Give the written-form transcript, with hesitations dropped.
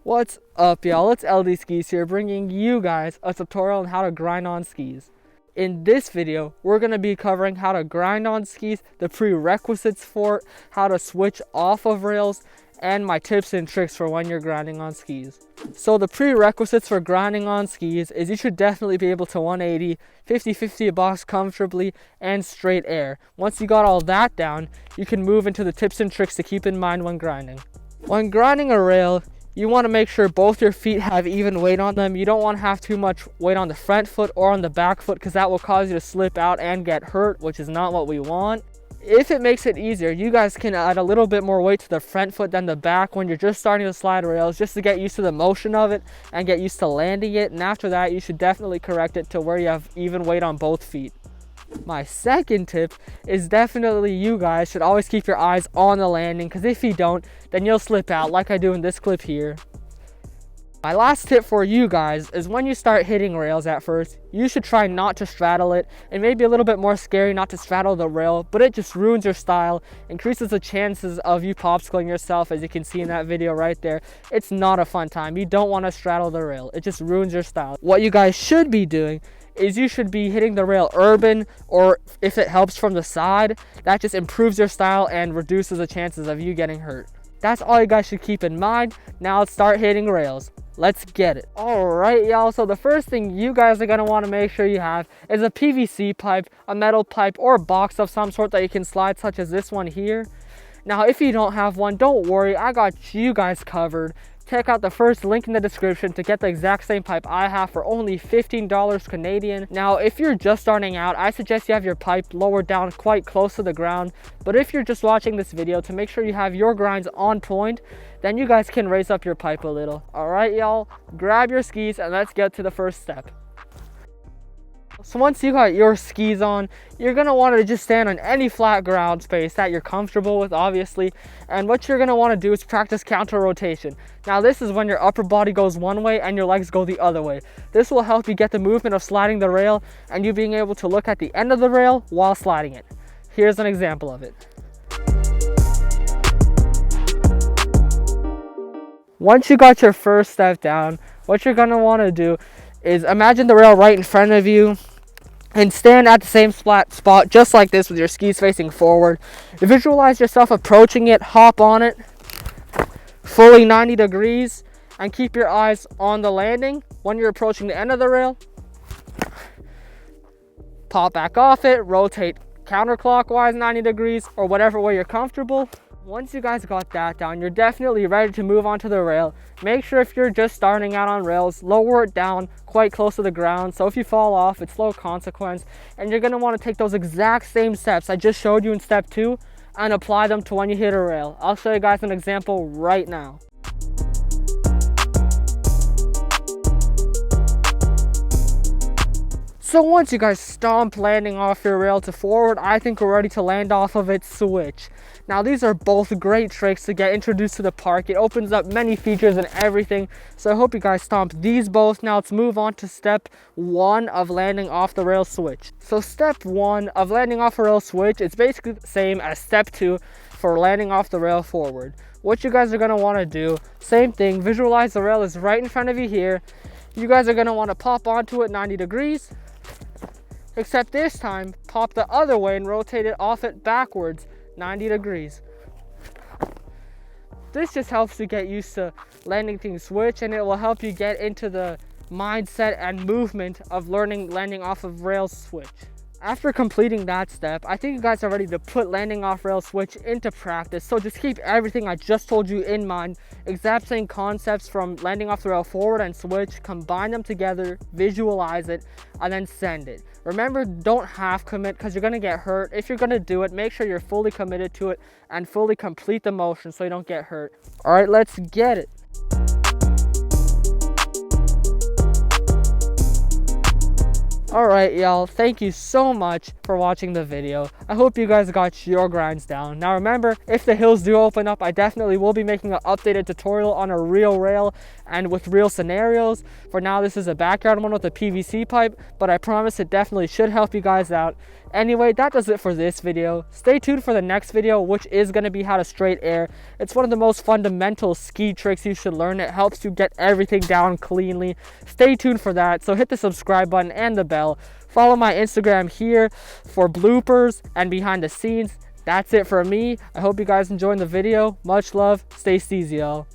What's up, y'all? It's LD Skis here, bringing you guys a tutorial on how to grind on skis. In this video, we're going to be covering how to grind on skis, the prerequisites for it, how to switch off of rails, and my tips and tricks for when you're grinding on skis. So the prerequisites for grinding on skis is you should definitely be able to 180, 50-50 a box comfortably, and straight air. Once you got all that down, you can move into the tips and tricks to keep in mind when grinding. When grinding a rail, you want to make sure both your feet have even weight on them. You don't want to have too much weight on the front foot or on the back foot because that will cause you to slip out and get hurt, which is not what we want. If it makes it easier, you guys can add a little bit more weight to the front foot than the back when you're just starting to slide rails, just to get used to the motion of it and get used to landing it. And after that, you should definitely correct it to where you have even weight on both feet. My second tip is definitely you guys should always keep your eyes on the landing, because if you don't, then you'll slip out like I do in this clip here. My last tip for you guys is when you start hitting rails at first, you should try not to straddle it. It may be a little bit more scary not to straddle the rail, but it just ruins your style, increases the chances of you popsicling yourself, as you can see in that video right there. It's not a fun time. You don't want to straddle the rail. It just ruins your style. What you guys should be doing is you should be hitting the rail urban, or if it helps from the side, that just improves your style and reduces the chances of you getting hurt. That's all you guys should keep in mind. Now let's start hitting rails. Let's get it. Alright, y'all, so the first thing you guys are going to want to make sure you have is a PVC pipe, a metal pipe, or a box of some sort that you can slide, such as this one here. Now if you don't have one, don't worry, I got you guys covered. Check out the first link in the description to get the exact same pipe I have for only $15 Canadian. Now, if you're just starting out, I suggest you have your pipe lowered down quite close to the ground. But if you're just watching this video, to make sure you have your grinds on point, then you guys can raise up your pipe a little. All right, y'all, grab your skis and let's get to the first step. So once you got your skis on, you're going to want to just stand on any flat ground space that you're comfortable with, obviously. And what you're going to want to do is practice counter rotation. Now this is when your upper body goes one way and your legs go the other way. This will help you get the movement of sliding the rail and you being able to look at the end of the rail while sliding it. Here's an example of it. Once you got your first step down, what you're going to want to do is imagine the rail right in front of you and stand at the same spot just like this with your skis facing forward. Visualize yourself approaching it, hop on it fully 90 degrees and keep your eyes on the landing. When you're approaching the end of the rail, pop back off it, rotate counterclockwise 90 degrees or whatever way you're comfortable. Once you guys got that down, you're definitely ready to move on to the rail. Make sure if you're just starting out on rails, lower it down quite close to the ground. So if you fall off, it's low consequence. And you're going to want to take those exact same steps I just showed you in step 2 and apply them to when you hit a rail. I'll show you guys an example right now. So once you guys stomp landing off your rail to forward, I think we're ready to land off of its switch. Now these are both great tricks to get introduced to the park. It opens up many features and everything. So I hope you guys stomp these both. Now let's move on to step 1 of landing off the rail switch. So step 1 of landing off a rail switch, it's basically the same as step 2 for landing off the rail forward. What you guys are going to want to do, same thing, visualize the rail is right in front of you here. You guys are going to want to pop onto it 90 degrees. Except this time, pop the other way and rotate it off it backwards 90 degrees. This just helps you get used to landing things switch, and it will help you get into the mindset and movement of learning landing off of rail switch. After completing that step, I think you guys are ready to put landing off rail switch into practice. So just keep everything I just told you in mind. Exact same concepts from landing off the rail forward and switch. Combine them together, visualize it, and then send it. Remember, don't half commit because you're going to get hurt. If you're going to do it, make sure you're fully committed to it and fully complete the motion so you don't get hurt. All right, let's get it. Alright, y'all, thank you so much for watching the video. I hope you guys got your grinds down. Now remember, if the hills do open up, I definitely will be making an updated tutorial on a real rail and with real scenarios. For now, this is a backyard one with a PVC pipe, but I promise it definitely should help you guys out. Anyway, that does it for this video. Stay tuned for the next video, which is going to be how to straight air. It's one of the most fundamental ski tricks you should learn. It helps you get everything down cleanly. Stay tuned for that. So hit the subscribe button and the bell. Follow my Instagram here for bloopers and behind the scenes. That's it for me. I hope you guys enjoyed the video. Much love. Stay steezy, y'all.